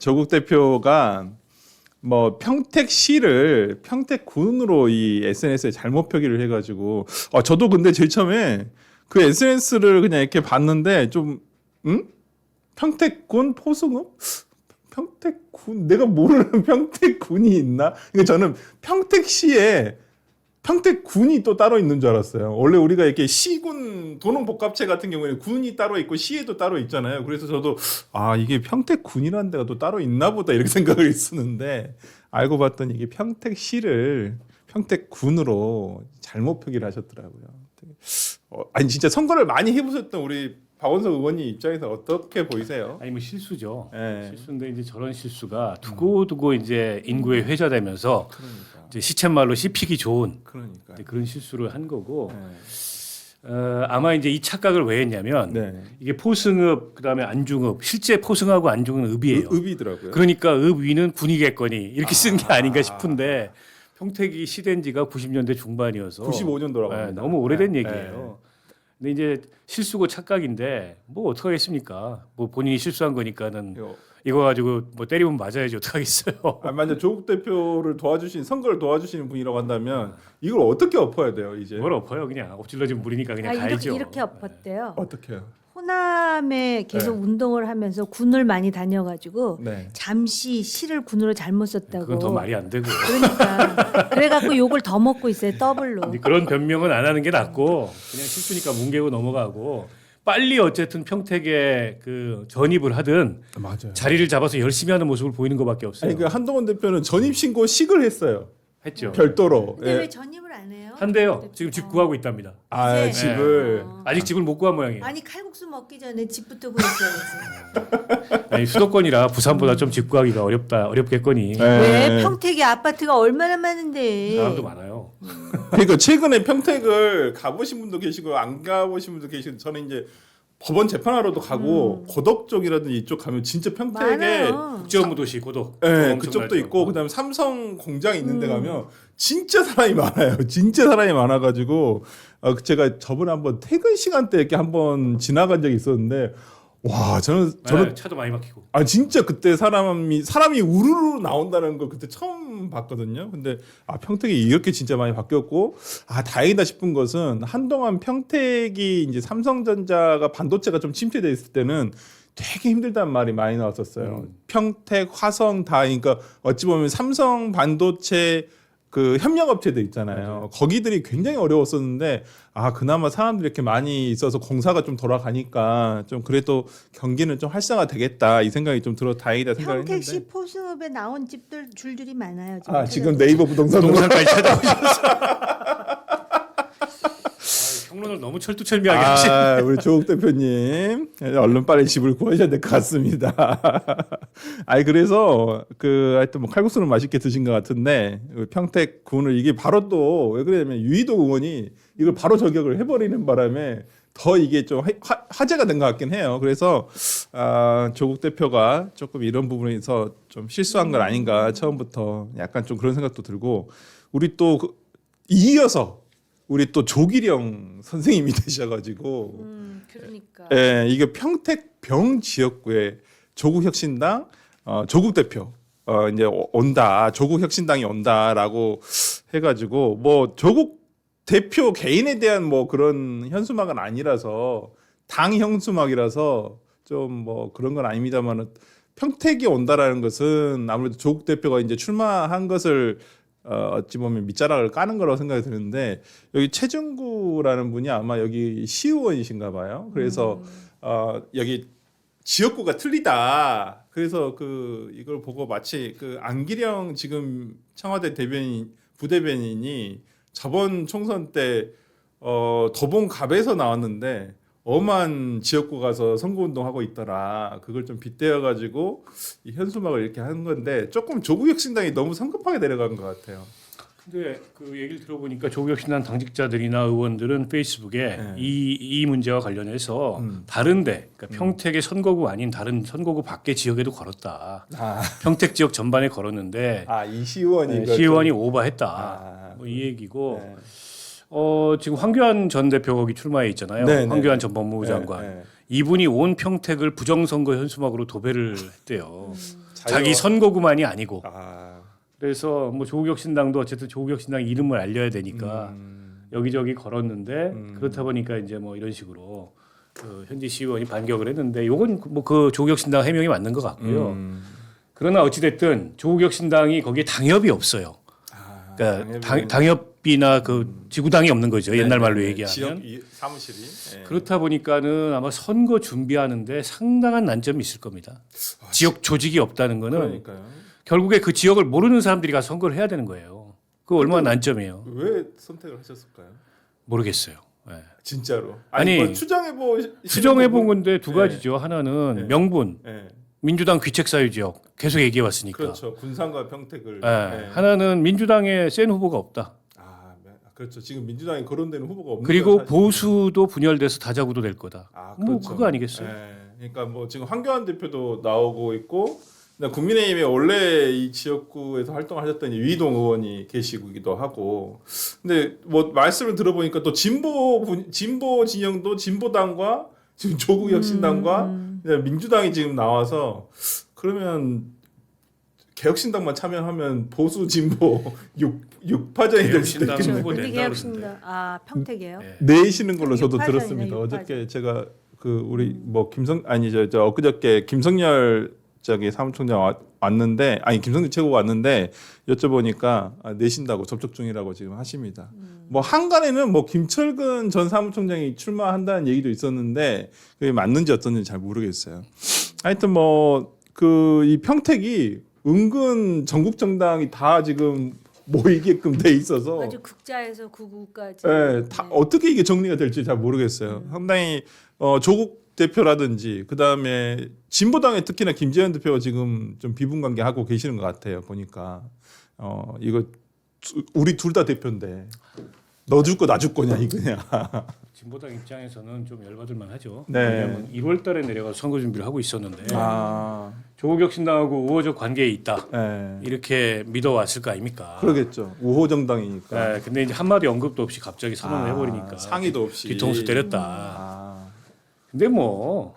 조국 대표가 뭐 평택시를 평택군으로 이 SNS에 잘못 표기를 해가지고 저도 근데 제일 처음에 그 SNS를 그냥 이렇게 봤는데 좀 평택군 포승읍? 평택군 내가 모르는 평택군이 있나? 그러니까 저는 평택시에 평택군이 또 따로 있는 줄 알았어요. 원래 우리가 이렇게 시군 도농복합체 같은 경우에는 군이 따로 있고 시에도 따로 있잖아요. 그래서 저도 이게 평택군이라는 데가 또 따로 있나 보다 이렇게 생각을 했었는데 알고 봤더니 이게 평택시를 평택군으로 잘못 표기를 하셨더라고요. 아니 진짜 선거를 많이 해보셨던 우리 박원석 의원님 입장에서 어떻게 보이세요? 아니 뭐 실수죠. 네. 실수인데 이제 저런 실수가 두고두고 이제 인구에 회자되면서 그러니까. 이제 시쳇말로 씹히기 좋은 그러니까. 그런 실수를 한 거고 네. 아마 이제 이 착각을 왜 했냐면 네. 이게 포승읍 그다음에 안중읍 실제 포승하고 안중은 읍이에요. 읍이더라고요. 그러니까 읍 위는 군이겠거니 이렇게 쓴 게 아닌가 싶은데 평택이 시된 지가 90년대 중반이어서 95년도라고 네, 합니다. 너무 오래된 네. 얘기예요. 근데 이제 실수고 착각인데 뭐 어떡하겠습니까? 뭐 본인이 실수한 거니까는 이거 가지고 뭐 때리면 맞아야지 어떡하겠어요. 만약 조국 대표를 도와주신 선거를 도와주시는 분이라고 한다면 이걸 어떻게 엎어야 돼요 이제? 뭘 엎어요 그냥 엎질러지면 물이니까 그냥 가야죠. 이렇게 엎었대요. 어떻게요? 호남에 계속 운동을 하면서 군을 많이 다녀가지고 네. 잠시 시를 군으로 잘못 썼다고. 그건 더 말이 안 되고. 그러니까 그래갖고 욕을 더 먹고 있어요 더블로. 근데 그런 변명은 안 하는 게 낫고 그냥 실수니까 뭉개고 넘어가고 빨리 어쨌든 평택에 그 전입을 하든 맞아요. 자리를 잡아서 열심히 하는 모습을 보이는 것밖에 없어요. 아니 그 한동훈 대표는 전입 신고 식을 했어요. 했죠. 별도로. 근데 예. 왜 전입을 안 해요? 한대요. 지금 집 구하고 있답니다. 네. 집을. 아직 집을 못 구한 모양이에요. 아니 칼국수 먹기 전에 집부터 구했어야지. 아니 수도권이라 부산보다 좀 집 구하기가 어렵겠거니. 네. 왜 평택에 아파트가 얼마나 많은데. 사람도 많아요. 그러니까 최근에 평택을 가보신 분도 계시고 안 가보신 분도 계시고 저는 이제 법원 재판하러도 가고 고덕 쪽이라든지 이쪽 가면 진짜 평택에 많아요. 국제업무도시 고덕. 네, 그쪽도 있고 그다음에 삼성 공장 있는 데 가면 진짜 사람이 많아요. 진짜 사람이 많아가지고 제가 저번에 한번 퇴근 시간대 이렇게 한번 지나간 적이 있었는데 와 저는 차도 많이 막히고. 진짜 그때 사람이 우르르 나온다는 걸 그때 처음 봤거든요. 근데 평택이 이렇게 진짜 많이 바뀌었고 다행이다 싶은 것은 한동안 평택이 이제 삼성전자가 반도체가 좀 침체돼 있을 때는 되게 힘들다는 말이 많이 나왔었어요. 평택, 화성 다 그러니까 어찌 보면 삼성 반도체 그 협력업체들 있잖아요. 거기들이 굉장히 어려웠었는데 그나마 사람들이 이렇게 많이 있어서 공사가 좀 돌아가니까 좀 그래도 경기는 좀 활성화 되겠다 이 생각이 좀 들어 다행이다 생각했는데. 평택시 포승읍에 나온 집들 줄줄이 많아요. 지금 네이버 부동산으로 동산까지 찾아오셨어. 평론을 너무 철두철미하게 하시네. 우리 조국 대표님 얼른 빨리 집을 구하셔야 될 것 같습니다. 그래서 하여튼 뭐 칼국수는 맛있게 드신 것 같은데 평택군을 이게 바로 또 왜 그러냐면 유이도 의원이 이걸 바로 저격을 해버리는 바람에 더 이게 좀 화제가 된 것 같긴 해요. 그래서 조국 대표가 조금 이런 부분에서 좀 실수한 건 아닌가 처음부터 약간 좀 그런 생각도 들고 우리 또 이어서 우리 또 조기령 선생님이 되셔가지고 그러니까. 이게 평택 병 지역구에 조국혁신당 조국 대표 이제 온다 조국혁신당이 온다라고 해가지고 뭐 조국 대표 개인에 대한 뭐 그런 현수막은 아니라서 당 현수막이라서 좀 뭐 그런 건 아닙니다만은 평택이 온다라는 것은 아무래도 조국 대표가 이제 출마한 것을 어찌 보면 밑자락을 까는 거라고 생각이 드는데 여기 최정구라는 분이 아마 여기 시의원이신가 봐요. 그래서 여기 지역구가 틀리다. 그래서 이걸 보고 마치 안기령 지금 청와대 부대변인이 저번 총선 때 도봉갑에서 나왔는데 엄한 지역구 가서 선거운동하고 있더라. 그걸 좀 빗대어 가지고 이 현수막을 이렇게 하는 건데 조금 조국혁신당이 너무 성급하게 내려간 것 같아요. 근데 그 얘기를 들어보니까 조국혁신당 당직자들이나 의원들은 페이스북에 이 문제와 관련해서 다른데 그러니까 평택의 선거구 아닌 다른 선거구 밖의 지역에도 걸었다. 평택 지역 전반에 걸었는데 이 시의원이 시의원이 오버했다. 뭐 이 얘기고. 지금 황교안 전 대표 거기 출마해 있잖아요. 네, 황교안 네. 전 법무부 장관. 네. 이분이 온 평택을 부정선거 현수막으로 도배를 했대요. 자기 자기가- 선거구만이 아니고. 아, 그래서 뭐 조국혁신당도 어쨌든 조국혁신당 이름을 알려야 되니까 여기저기 걸었는데 그렇다 보니까 이제 뭐 이런 식으로 그 현지 시의원이 반격을 했는데 요건 뭐 그 조국혁신당 해명이 맞는 것 같고요. 그러나 어찌됐든 조국혁신당이 거기에 당협이 없어요. 아, 그러니까 당연히- 당협이나 그 지구당이 없는 거죠. 옛날 말로 네, 얘기하면. 지역 사무실이 네. 그렇다 보니까는 아마 선거 준비하는데 상당한 난점이 있을 겁니다. 지역 조직이 없다는 거는 그러니까요. 결국에 그 지역을 모르는 사람들이 가서 선거를 해야 되는 거예요. 그거 얼마나 난점이에요. 왜 선택을 하셨을까요? 모르겠어요. 네. 진짜로. 아니, 뭐 수정해 본 건데 두 가지죠. 하나는 네. 명분, 네. 민주당 귀책사유 지역 계속 얘기해 왔으니까. 그렇죠. 군산과 평택을. 네. 네. 하나는 민주당에 센 후보가 없다. 아, 그렇죠. 지금 민주당이 거론되는 후보가 없는 그리고 건 사실이에요. 보수도 분열돼서 다자구도 될 거다. 아, 뭐 그렇죠. 그거 아니겠어요? 네. 그러니까 뭐 지금 황교안 대표도 나오고 있고 국민의힘에 원래 이 지역구에서 활동하셨던 유희동 의원이 계시기도 하고, 근데 뭐 말씀을 들어보니까 또 진보 진영도 진보당과 지금 조국혁신당과 민주당이 지금 나와서 그러면 개혁신당만 참여하면 보수 진보 6파전이 될 수도 개혁신당 있겠네요. 후보 우리 낸다 개혁신당 평택이에요. 네. 내시는 걸로 저도 육파전이네, 들었습니다. 육파전. 어저께 제가 그 우리 뭐 저 엊그저께 김성열 저기 사무총장 왔는데, 아니 김성열 최고가 왔는데 여쭤보니까 내신다고 접촉 중이라고 지금 하십니다. 뭐 한간에는 뭐 김철근 전 사무총장이 출마한다는 얘기도 있었는데 그게 맞는지 어떤지 잘 모르겠어요. 하여튼 뭐 그 이 평택이 은근 전국 정당이 다 지금 모이게끔 돼 있어서 아주 극자에서 구구까지. 예, 다 어떻게 이게 정리가 될지 잘 모르겠어요. 상당히 조국 대표라든지 그 다음에 진보당의 특히나 김재현 대표가 지금 좀 비분관계 하고 계시는 것 같아요. 보니까 이거 우리 둘 다 대표인데 너 줄 거 나 줄 거냐 이거냐. 진보당 입장에서는 좀 열받을 만하죠. 네. 왜냐하면 1월달에 내려가서 선거 준비를 하고 있었는데 아, 조국혁신당하고 우호적 관계에 있다. 예, 이렇게 믿어왔을 거 아닙니까? 그러겠죠. 우호 정당이니까. 네, 근데 이제 한마디 언급도 없이 갑자기 선언을 해버리니까 상의도 없이 뒤통수 때렸다. 아, 근데 뭐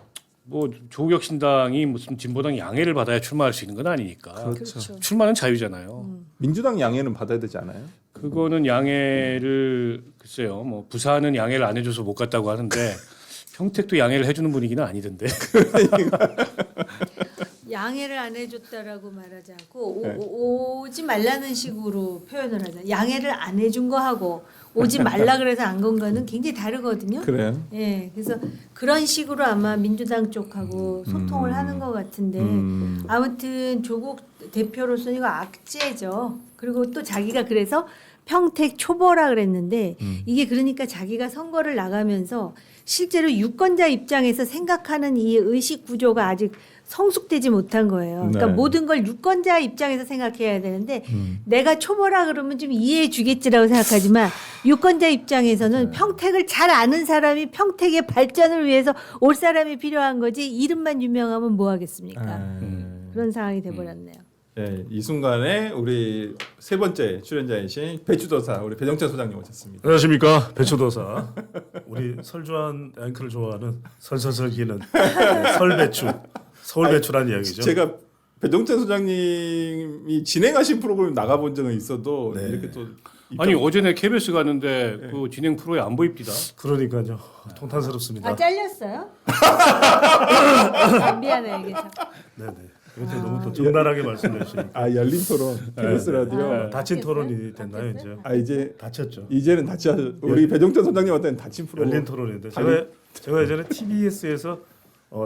조국혁신당이 무슨 진보당 양해를 받아야 출마할 수 있는 건 아니니까. 그렇죠. 출마는 자유잖아요. 민주당 양해는 받아야 되지 않아요? 그거는 양해를 글쎄요. 뭐 부산은 양해를 안 해줘서 못 갔다고 하는데 평택도 양해를 해주는 분위기는 아니던데. 양해를 안 해줬다라고 말하지 않고 네. 오지 말라는 식으로 표현을 하잖아요. 양해를 안 해준 거하고 오지 말라 그래서 안 건 거는 굉장히 다르거든요. 그래요? 예, 그래서 그런 식으로 아마 민주당 쪽하고 소통을 하는 것 같은데 아무튼 조국 대표로서는 이거 악재죠. 그리고 또 자기가 그래서 평택 초보라 그랬는데 이게 그러니까 자기가 선거를 나가면서 실제로 유권자 입장에서 생각하는 이 의식 구조가 아직 성숙되지 못한 거예요. 그러니까 네. 모든 걸 유권자 입장에서 생각해야 되는데 내가 초보라 그러면 좀 이해해 주겠지라고 생각하지만 유권자 입장에서는 평택을 잘 아는 사람이 평택의 발전을 위해서 올 사람이 필요한 거지 이름만 유명하면 뭐 하겠습니까? 그런 상황이 돼버렸네요. 네, 이 순간에 우리 세 번째 출연자이신 배추도사 우리 배정찬 소장님 오셨습니다. 안녕하십니까, 배추도사. 우리 설주한 앵커를 좋아하는 설설설 기는 설배추, 서울배추라는 이야기죠. 제가 배정찬 소장님이 진행하신 프로그램 나가본 적은 있어도 네. 이렇게 또 아니 어제내 KBS 갔는데 그 진행 프로에 안 보입니다. 그러니까요, 통탄스럽습니다. 잘렸어요? 미안해 이게 참. 네네. 이렇게 너무 또 정나라하게 말씀해 주시니까 아 열린 토론 KBS 라디오 다친 토론이 됐나요 이제? 이제 다쳤죠. 이제는 다치 우리 배정찬 소장님한테는 다친 프로 열린 토론인데 제가 예전에 TBS에서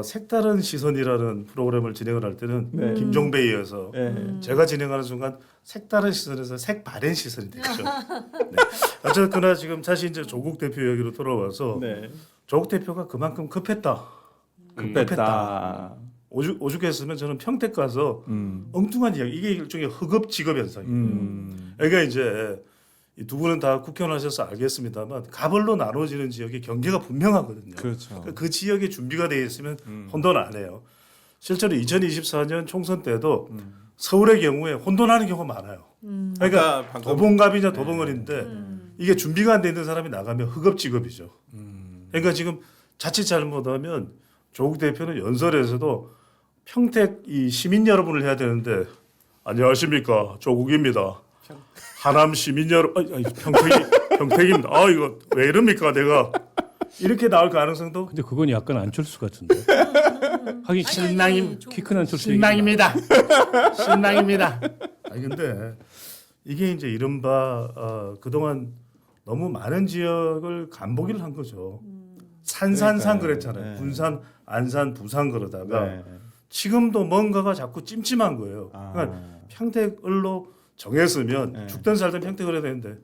색다른 시선이라는 프로그램을 진행을 할 때는 네. 김종배에 이어서 네. 제가 진행하는 순간 색다른 시선에서 색바랜 시선이 됐죠. 네. 어쨌거나 지금 사실 이제 조국 대표 얘기로 돌아와서 네. 조국 대표가 그만큼 급했다. 급했다. 오죽했으면 저는 평택 가서 엉뚱한 이야기, 이게 일종의 흑업직업 현상이에요. 그러니까 이제 이 두 분은 다 국회의원 하셔서 알겠습니다만 가벌로 나눠지는 지역의 경계가 분명하거든요. 그렇죠. 그러니까 그 지역에 준비가 되어 있으면 혼돈 안 해요. 실제로 2024년 총선 때도 서울의 경우에 혼돈하는 경우가 많아요. 그러니까 방금- 도봉갑이냐 도봉을인데 이게 준비가 안 돼 있는 사람이 나가면 흑업직업이죠. 그러니까 지금 자칫 잘못하면 조국 대표는 연설에서도 평택 이 시민 여러분을 해야 되는데 안녕하십니까 조국입니다. 하남 시민 여러분, 평택입니다. 아 이거 왜 이럽니까 내가 이렇게 나올 가능성도 근데 그건 약간 안철수 같은데. 하긴 키 큰 안철수 신랑입니다. 신랑입니다. 아니 근데 이게 이제 이른바 그동안 너무 많은 지역을 간보기를 한 거죠. 산산산 그러니까요. 그랬잖아요. 네. 군산, 안산, 부산 그러다가 네. 지금도 뭔가가 자꾸 찜찜한 거예요. 아. 그러니까 평택을로 정했으면 네. 죽든 살든 평택을 해야 되는데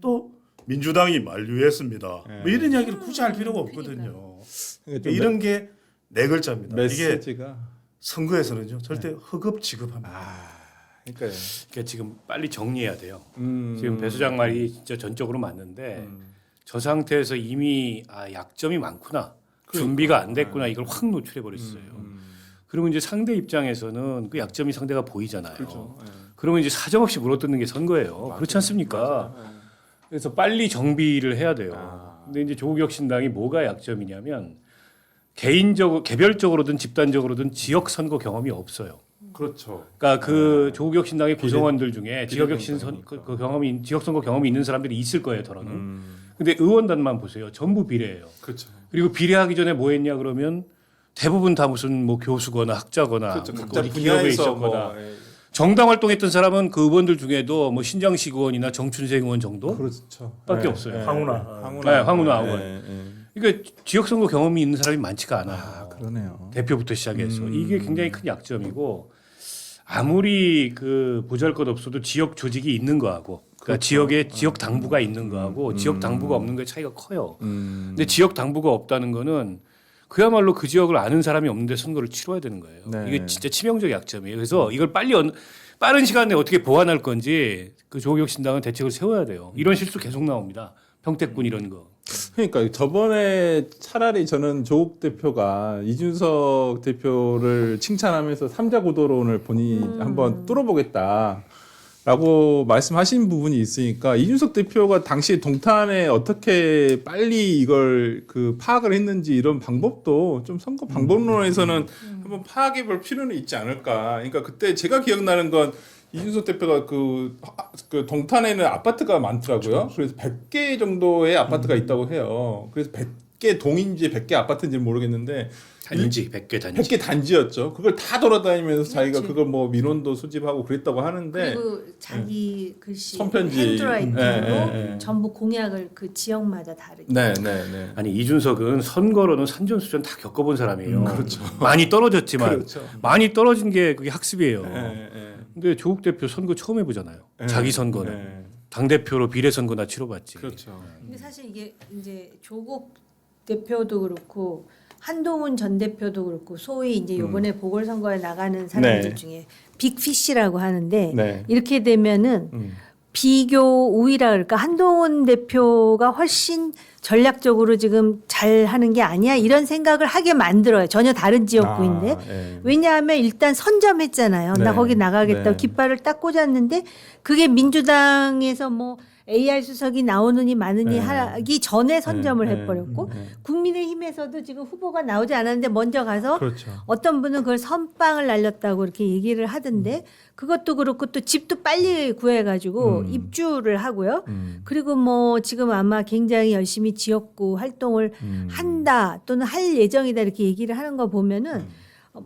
또 민주당이 만류했습니다. 네. 뭐 이런 이야기를 굳이 할 필요가 없거든요. 그러니까 좀 이런 게 네 글자입니다. 이게 메시지가 선거에서는요 절대 허겁지겁합니다. 그러니까요. 그러니까 지금 빨리 정리해야 돼요. 음. 지금 배 소장 말이 진짜 전적으로 맞는데 저 상태에서 이미 약점이 많구나. 준비가 안 됐구나. 이걸 확 노출해 버렸어요. 그러면 이제 상대 입장에서는 그 약점이 상대가 보이잖아요. 그렇죠. 예. 그러면 이제 사정없이 물어뜯는 게 선거예요. 그렇지 않습니까? 그래서 빨리 정비를 해야 돼요. 근데 이제 조국혁신당이 뭐가 약점이냐면 개별적으로든 집단적으로든 지역 선거 경험이 없어요. 그렇죠. 그러니까 그 조국혁신당의 구성원들 중에 지역 선거 경험이 있는 사람들이 있을 거예요, 더러는. 근데 의원단만 보세요. 전부 비례예요. 그렇죠. 그리고 비례하기 전에 뭐 했냐 그러면 대부분 다 무슨 뭐 교수거나 학자거나 그렇죠. 뭐 각자 어디 기업에 분야에서 있었거나 뭐, 예. 정당 활동했던 사람은 그 의원들 중에도 뭐 신장식 의원이나 정춘생 의원 정도 그렇죠. 밖에 예. 없어요. 예. 황운하. 네, 황운하 의원. 예. 그러니까 지역 선거 경험이 있는 사람이 많지가 않아요. 그러네요. 대표부터 시작해서 이게 굉장히 큰 약점이고 아무리 그 보잘것없어도 지역 조직이 있는 거하고 그러니까 그렇죠. 지역에 지역 당부가 있는 거하고 지역 당부가 없는 거의 차이가 커요. 근데 지역 당부가 없다는 거는 그야말로 그 지역을 아는 사람이 없는데 선거를 치러야 되는 거예요. 네. 이게 진짜 치명적 약점이에요. 그래서 이걸 빨리 빠른 시간에 어떻게 보완할 건지 그 조국혁신당은 대책을 세워야 돼요. 이런 실수 계속 나옵니다. 평택군 이런 거. 그러니까 저번에 차라리 저는 조국 대표가 이준석 대표를 칭찬하면서 삼자 구도론을 본인이 한번 뚫어보겠다라고 말씀하신 부분이 있으니까 이준석 대표가 당시 동탄에 어떻게 빨리 이걸 그 파악을 했는지 이런 방법도 좀 선거 방법론에서는 한번 파악해 볼 필요는 있지 않을까. 그러니까 그때 제가 기억나는 건 이준석 대표가 그 동탄에는 아파트가 많더라고요. 그래서 100개 정도의 아파트가 있다고 해요. 그래서 100개 동인지 100개 아파트인지 모르겠는데 단지 100개 단지. 100개 단지였죠. 그걸 다 돌아다니면서 자기가 그렇지. 그걸 뭐 민원도 수집하고 그랬다고 하는데 그리고 자기 글씨 손편지. 핸드라이팅으로 예. 전부 공약을 그 지역마다 다르게. 네. 아니 이준석은 선거로는 산전수전 다 겪어본 사람이에요. 그렇죠. 많이 떨어졌지만 그렇죠. 많이 떨어진 게 그게 학습이에요. 예. 근데 조국 대표 선거 처음 해보잖아요. 예. 자기 선거는 예. 당 대표로 비례 선거나 치러봤지. 그렇죠. 근데 사실 이게 이제 조국 대표도 그렇고 한동훈 전 대표도 그렇고 소위 이제 요번에 보궐선거에 나가는 사람들 네. 중에 빅피쉬라고 하는데 네. 이렇게 되면은 비교 우위라 그럴까 한동훈 대표가 훨씬 전략적으로 지금 잘 하는 게 아니야 이런 생각을 하게 만들어요. 전혀 다른 지역구인데 예. 왜냐하면 일단 선점했잖아요. 나 네. 거기 나가겠다고 네. 깃발을 딱 꽂았는데 그게 민주당에서 뭐 AR 수석이 나오느니 마느니 네. 하기 전에 선점을 네. 해버렸고 네. 국민의힘에서도 지금 후보가 나오지 않았는데 먼저 가서 그렇죠. 어떤 분은 그걸 선빵을 날렸다고 이렇게 얘기를 하던데 그것도 그렇고 또 집도 빨리 구해가지고 입주를 하고요. 그리고 뭐 지금 아마 굉장히 열심히 지역구 활동을 한다 또는 할 예정이다 이렇게 얘기를 하는 거 보면은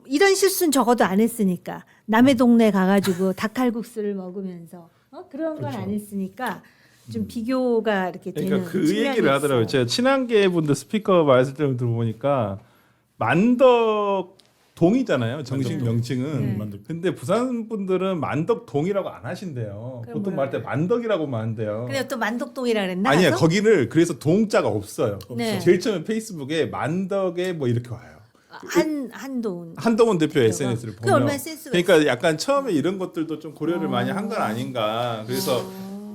이런 실수는 적어도 안 했으니까 남의 동네 가가지고 닭칼국수를 먹으면서 그런 건 안 했으니까 좀 비교가 이렇게 되는 그러니까 그 측면이 얘기를 하더라고요. 있어요. 제가 친한계 분들 스피커 말씀 좀 들어보니까 만덕 동이잖아요. 정식 명칭은. 네. 근데 부산 분들은 만덕 동이라고 안 하신대요. 그럼 보통 뭐라고 말할 때 만덕이라고만 한대요. 근데 또 만덕동이라 그랬나? 아니야 가서? 거기를 그래서 동자가 없어요. 네. 제일 처음에 페이스북에 만덕에 뭐 이렇게 와요. 한동훈. 한동훈 대표 그래요? SNS를 그게 보면 얼마나 센스가 그러니까 약간 처음에 이런 것들도 좀 고려를 많이 한 건 아닌가. 그래서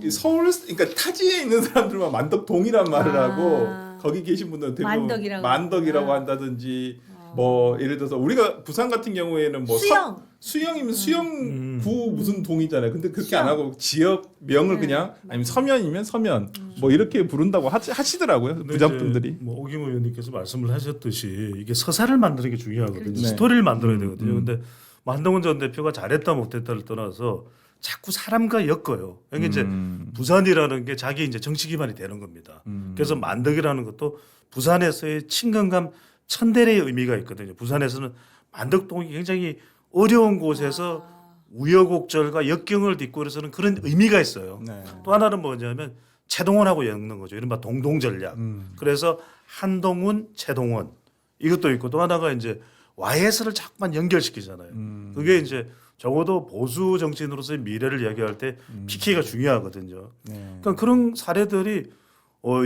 이 서울 그러니까 타지에 있는 사람들만 만덕동이란 말을 하고 거기 계신 분들은 대부분 만덕이라고 만덕이라고 하는구나. 한다든지 뭐 예를 들어서 우리가 부산 같은 경우에는 뭐 수영. 수영이면 수영구 무슨 동이잖아요. 근데 그렇게 수영. 안 하고 지역명을 네. 그냥 아니면 서면이면 서면 뭐 이렇게 부른다고 하시더라고요. 근데 부장분들이. 이제 뭐 오김 의원님께서 말씀을 하셨듯이 이게 서사를 만드는 게 중요하거든요. 그렇죠. 스토리를 만들어야 되거든요. 근데 뭐 한동훈 전 대표가 잘했다 못했다를 떠나서 자꾸 사람과 엮어요. 그러니까 이제 부산이라는 게 자기 이제 정치 기반이 되는 겁니다. 그래서 만덕이라는 것도 부산에서의 친근감 천대의 의미가 있거든요. 부산에서는 만덕동이 굉장히 어려운 곳에서 우여곡절과 역경을 딛고 그래서는 그런 의미가 있어요. 네. 또 하나는 뭐냐면 최동원하고 엮는 거죠. 이른바 동동전략. 그래서 한동훈, 최동원 이것도 있고 또 하나가 이제 YS를 자꾸만 연결시키잖아요. 그게 이제 적어도 보수 정치인으로서의 미래를 이야기할 때 PK가 중요하거든요. 그러니까 그런 사례들이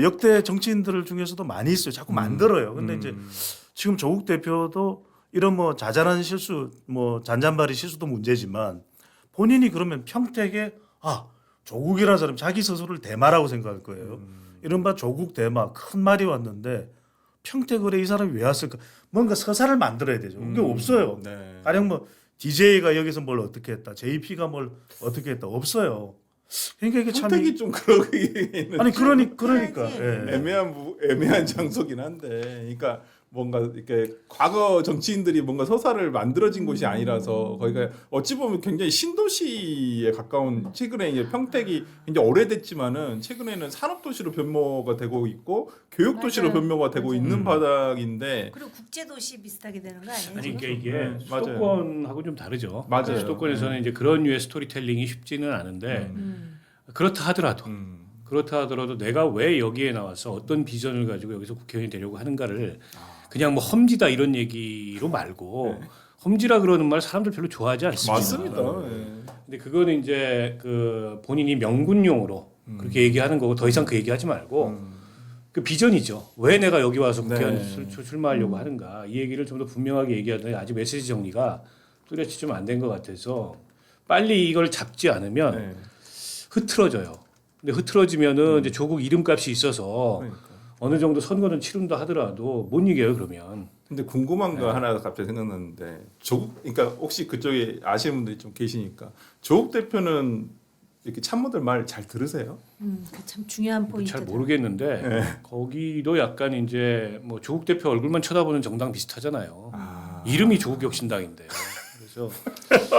역대 정치인들 중에서도 많이 있어요. 자꾸 만들어요. 근데 이제 지금 조국 대표도 이런 뭐 자잘한 실수, 뭐 잔잔바리 실수도 문제지만 본인이 그러면 평택에 조국이라는 사람 자기 스스로를 대마라고 생각할 거예요. 이른바 조국 대마 큰 말이 왔는데 평택을에 이 사람이 왜 왔을까? 뭔가 서사를 만들어야 되죠. 그게 없어요. 네. 가령 뭐 DJ가 여기서 뭘 어떻게 했다, JP가 뭘 어떻게 했다 없어요. 그러니까 이게 참 선택이 좀 그러기에는 아니 그러니까 해야지. 예. 애매한 장소긴 한데, 그러니까 뭔가 이렇게 과거 정치인들이 뭔가 서사를 만들어진 곳이 아니라서 거기가 어찌 보면 굉장히 신도시에 가까운, 최근에 이제 평택이 굉장히 오래됐지만은 최근에는 산업도시로 변모가 되고 있고 교육도시로 맞아요. 변모가 되고 맞아요. 있는 바닥인데. 그리고 국제도시 비슷하게 되는 거 아니에요? 아니 지금? 그러니까 이게 네, 수도권하고 좀 다르죠. 맞아요. 수도권에서는 이제 그런 류의 스토리텔링이 쉽지는 않은데 그렇다 하더라도 내가 왜 여기에 나와서 어떤 비전을 가지고 여기서 국회의원이 되려고 하는가를 그냥 뭐 험지다 이런 얘기로 말고 험지라 그러는 말 사람들 별로 좋아하지 않습니다. 맞습니다. 근데 그거는 이제 그 본인이 명분용으로 그렇게 얘기하는 거고 더 이상 그 얘기하지 말고 그 비전이죠. 왜 내가 여기 와서 국회의원 출마하려고 하는가 이 얘기를 좀 더 분명하게 얘기하더니 아직 메시지 정리가 뚜렷이 좀 안 된 것 같아서 빨리 이걸 잡지 않으면 흐트러져요. 근데 흐트러지면은 이제 조국 이름값이 있어서 어느 정도 선거는 치른다 하더라도 못 이겨요 그러면. 근데 궁금한 거 하나 갑자기 생각났는데, 그러니까 혹시 그쪽에 아시는 분들이 좀 계시니까 조국 대표는 이렇게 참모들 말 잘 들으세요? 그참 중요한 포인트죠. 잘 모르겠는데 거기도 약간 이제 뭐 조국 대표 얼굴만 쳐다보는 정당 비슷하잖아요. 이름이 조국혁신당인데. 그래서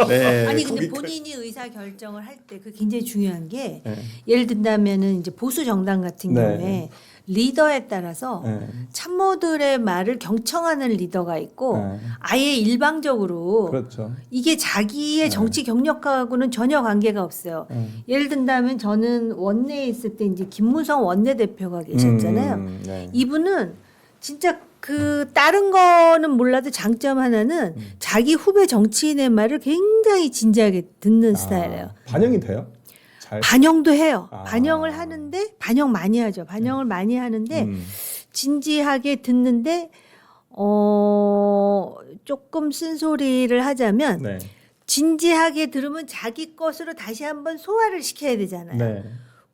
네. 아니 근데 본인이 의사 결정을 할 때 그 굉장히 중요한 게 예를 든다면은 이제 보수 정당 같은 경우에 리더에 따라서 참모들의 말을 경청하는 리더가 있고 아예 일방적으로 그렇죠. 이게 자기의 정치 경력하고는 전혀 관계가 없어요. 예를 든다면 저는 원내에 있을 때 이제 김무성 원내대표가 계셨잖아요. 이분은 진짜 그 다른 거는 몰라도 장점 하나는 자기 후배 정치인의 말을 굉장히 진지하게 듣는 스타일이에요. 반영이 돼요? 잘. 반영도 해요. 반영을 하는데 반영 많이 하죠. 반영을 많이 하는데 진지하게 듣는데 조금 쓴소리를 하자면 네. 진지하게 들으면 자기 것으로 다시 한번 소화를 시켜야 되잖아요. 네.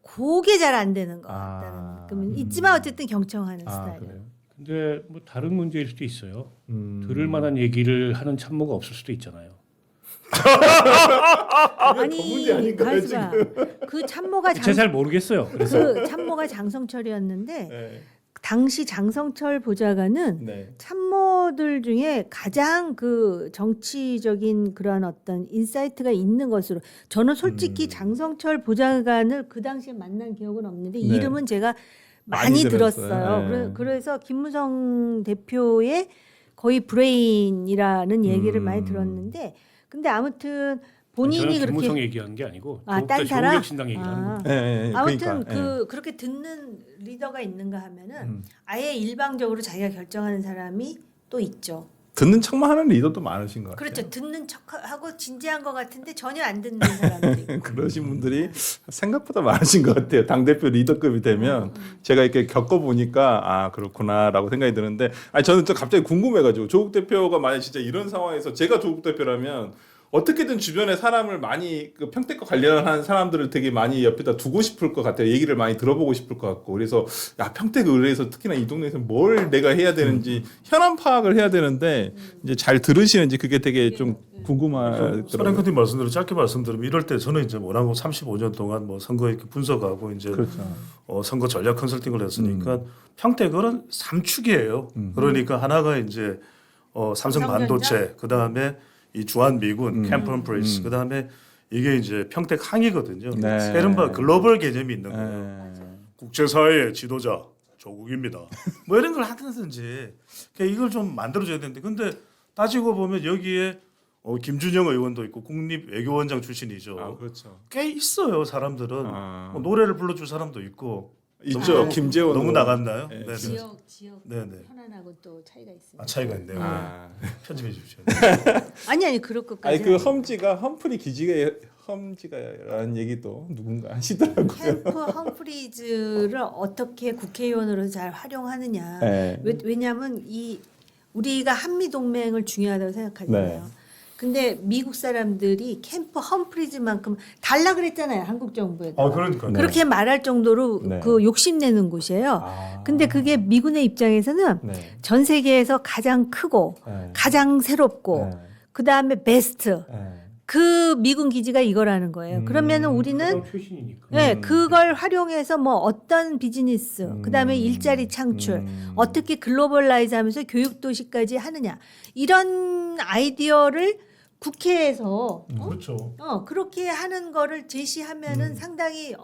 그게 잘 안 되는 것 아. 같다는 느낌은 있지만 어쨌든 경청하는 스타일이에요. 그래요. 근데 뭐 다른 문제일 수도 있어요. 들을 만한 얘기를 하는 참모가 없을 수도 있잖아요. 아니 가수가 그 참모가 제가 잘 모르겠어요. 그래서 그 참모가 장성철이었는데 당시 장성철 보좌관은 네. 참모들 중에 가장 그 정치적인 그런 어떤 인사이트가 있는 것으로 저는 솔직히 장성철 보좌관을 그 당시에 만난 기억은 없는데 네. 이름은 제가 많이 많이 들었어요. 들었어요. 네. 그래서 김무성 대표의 거의 브레인이라는 얘기를 많이 들었는데 근데 아무튼 본인이 저는 그렇게 김무성 얘기한 게 아니고 딴 사람? 조국혁신당 얘기하는 거. 아무튼 그러니까, 그렇게 듣는 리더가 있는가 하면은 아예 일방적으로 자기가 결정하는 사람이 또 있죠. 듣는 척만 하는 리더도 많으신 것 같아요. 그렇죠. 듣는 척하고 진지한 것 같은데 전혀 안 듣는 사람들이 있고. 그러신 분들이 생각보다 많으신 것 같아요. 당대표 리더급이 되면 제가 이렇게 겪어보니까 그렇구나라고 생각이 드는데, 저는 또 갑자기 궁금해가지고 조국 대표가 만약 진짜 이런 상황에서 제가 조국 대표라면 어떻게든 주변에 사람을 많이 그 평택과 관련한 사람들을 되게 많이 옆에다 두고 싶을 것 같아요. 얘기를 많이 들어보고 싶을 것 같고. 그래서 야 평택 의뢰에서 특히나 이 동네에서 뭘 내가 해야 되는지 현안 파악을 해야 되는데 이제 잘 들으시는지 그게 되게 좀 궁금하더라고요. 소랭크님 말씀대로 짧게 말씀드리면 이럴 때 저는 이제 뭐라고 35년 동안 뭐 선거 이렇게 분석하고 이제 그렇죠. 선거 전략 컨설팅을 했으니까 평택은 삼축이에요. 그러니까 하나가 이제 삼성 반도체, 그 다음에 이 주한 미군, 캠프 프레스, 그 다음에 이게 이제 평택 항이거든요. 네. 이른바 글로벌 개념이 있는 거예요. 네. 국제사회의 지도자 조국입니다. 뭐 이런 걸 하든지 그러니까 이걸 좀 만들어줘야 되는데 근데 따지고 보면 여기에 김준영 의원도 있고 국립외교원장 출신이죠. 아 그렇죠. 꽤 있어요 사람들은. 아. 뭐 노래를 불러줄 사람도 있고. 있죠. 김재원 너무 의원. 나갔나요? 네. 네네. 지역 네네. 현안하고 또 차이가 있습니다. 아 차이가 있네요. 아. 편집해 주십시오. 아니 그럴 것까지. 아니 그 험지가 험프리 기지가 험지가라는 얘기도 누군가 하시더라고요. 캠프 험프리즈를 어떻게 국회의원으로 잘 활용하느냐. 네. 왜냐하면 이 우리가 한미 동맹을 중요하다고 생각하잖아요. 네. 근데 미국 사람들이 캠프 험프리즈만큼 달라 그랬잖아요. 한국 정부에도. 그러니까. 그렇게 말할 정도로 네. 그 욕심내는 곳이에요. 아. 근데 그게 미군의 입장에서는 네. 전 세계에서 가장 크고 네. 가장 새롭고 네. 그다음에 베스트 네. 그 미군 기지가 이거라는 거예요. 그러면은 우리는 가장 최신이니까. 네, 그걸 활용해서 뭐 어떤 비즈니스, 그다음에 일자리 창출, 어떻게 글로벌라이즈 하면서 교육 도시까지 하느냐. 이런 아이디어를 국회에서 그렇죠. 그렇게 하는 거를 제시하면은 상당히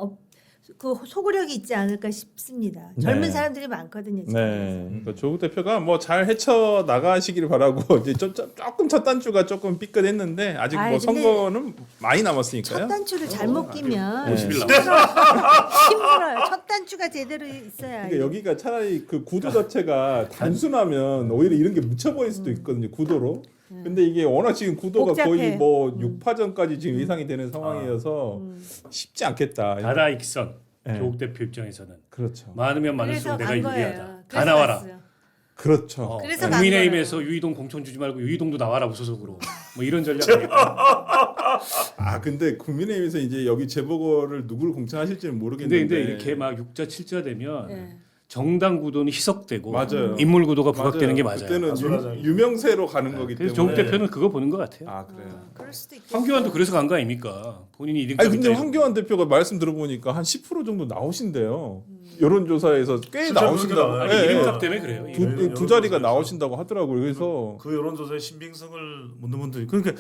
그 소구력이 있지 않을까 싶습니다. 네. 젊은 사람들이 많거든요. 지금. 네, 그러니까 조국 대표가 뭐 잘 헤쳐 나가시길 바라고 이제 조금 첫 단추가 조금 삐끗했는데 아직 아이, 뭐 근데 선거는 많이 남았으니까요. 첫 단추를 잘못 끼면 50일 힘들어요. 첫 단추가 제대로 있어야. 그러니까 여기가 차라리 그 구도 자체가 단순하면 오히려 이런 게 묻혀버릴 수도 있거든요. 구도로. 근데 이게 워낙 지금 구도가 복잡해. 거의 뭐 6파전까지 지금 예상이 되는 상황이어서 쉽지 않겠다. 다다익선 네. 조국 대표 입장에서는 그렇죠. 많으면 그래서 많을수록 내가 간 거예요. 유리하다. 다 그래서 나와라. 갔어요. 그렇죠. 그래서 간 국민의힘에서 유이동 공천 주지 말고 유이동도 나와라 무소속으로. 뭐 이런 전략 아닐까. 아 근데 국민의힘에서 이제 여기 재보궐을 누구를 공천하실지는 모르겠는데. 근데 이렇게 막 6자 7자 되면 네. 정당 구도는 희석되고 맞아요. 인물 구도가 부각되는 게 맞아요. 그때는 맞아요. 유명세로 가는 거기 그래서 때문에. 조국 대표는 그거 보는 것 같아요. 아 그래요. 그럴 수도 있겠 황교안도 그래서 간 거 아닙니까? 본인이 이등급 아니 근데 황교안 대표가 말씀 들어보니까 한 10% 정도 나오신대요. 여론조사에서 꽤 진짜 나오신다고. 그러니까. 아니 예, 예. 이름값 때문에 그래요. 두 자리가 나오신다고 하더라고요. 그래서 그 여론조사의 신빙성을 묻는 분들이 그러니까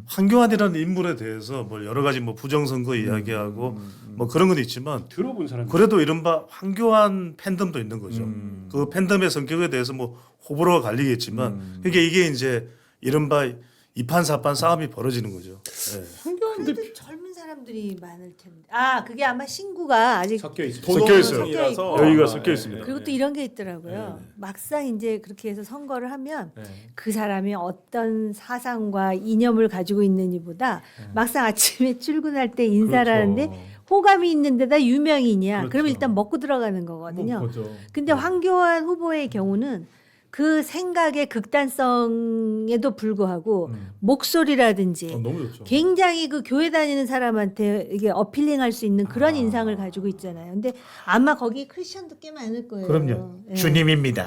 황교안이라는 인물에 대해서 뭐 여러 가지 뭐 부정선거 이야기하고 뭐 그런 건 있지만 들어본 사람 그래도 이른바 황교안 팬덤도 있는 거죠. 그 팬덤의 성격에 대해서 뭐 호불호가 갈리겠지만 그러니까 이게 이제 이른바 이판사판 싸움이 벌어지는 거죠. 네. 황교안 대표 그래도 젊은 사람들이 많을 텐데. 아 그게 아마 신구가 아직 섞여 있어요. 섞여 있어요. 도덕성이라서 여기가 아마, 섞여 있습니다. 그리고 또 이런 게 있더라고요. 막상 이제 그렇게 해서 선거를 하면 네. 그 사람이 어떤 사상과 이념을 가지고 있는지보다 막상 아침에 출근할 때 인사를 하는데 호감이 있는 데다 유명이냐. 그러면 일단 먹고 들어가는 거거든요. 거죠. 근데 황교안 후보의 경우는 그 생각의 극단성에도 불구하고 목소리라든지 너무 좋죠. 굉장히 그 교회 다니는 사람한테 이게 어필링할 수 있는 그런 인상을 가지고 있잖아요. 근데 아마 거기 크리스천도 꽤 많을 거예요. 그럼요. 예. 주님입니다.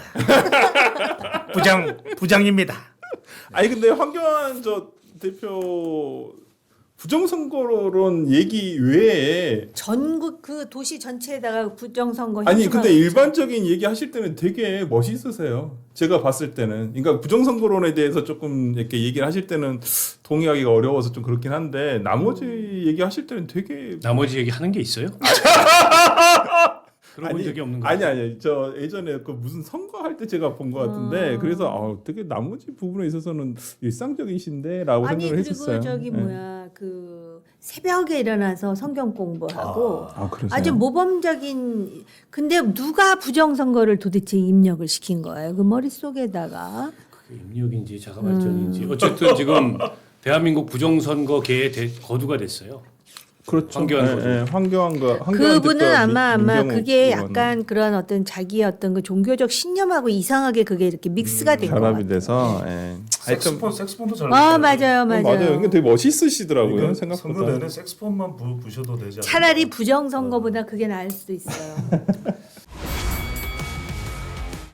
부장입니다. 아니 근데 황교안 저 대표 부정선거론 얘기 외에 전국 그 도시 전체에다가 부정선거 아니 현수막 근데 있죠. 일반적인 얘기 하실 때는 되게 멋있으세요. 제가 봤을 때는 그러니까 부정선거론에 대해서 조금 이렇게 얘기를 하실 때는 동의하기가 어려워서 좀 그렇긴 한데 나머지 얘기하실 때는 되게 나머지 얘기 하는 게 있어요? 들어본 적이 없는 거 아니 저 예전에 그 무슨 선거할 때 제가 본 것 같은데 그래서 되게 나머지 부분에 있어서는 일상적이신데라고 아니 생각을 그리고 했었어요. 저기 네. 뭐야 그 새벽에 일어나서 성경 공부하고 그러세요? 아주 모범적인 근데 누가 부정선거를 도대체 입력을 시킨 거예요? 그 머릿속에다가 그게 입력인지 자가 발전인지 어쨌든 지금 대한민국 부정선거계의 거두가 됐어요. 그렇죠. 황교안 거죠. 황교안과 그분은 대표와 아마 민경욱 그게 의원. 약간 그런 어떤 자기 어떤 그 종교적 신념하고 이상하게 그게 이렇게 믹스가 된 것 결합이 같아요. 돼서 색스폰도 잘. 맞아요, 맞아요. 맞아요. 이게 되게 멋있으시더라고요. 이건 생각보다. 선거 내내 색스폰만 부셔도 되지 않을까. 차라리 부정 선거보다 그게 나을 수도 있어요.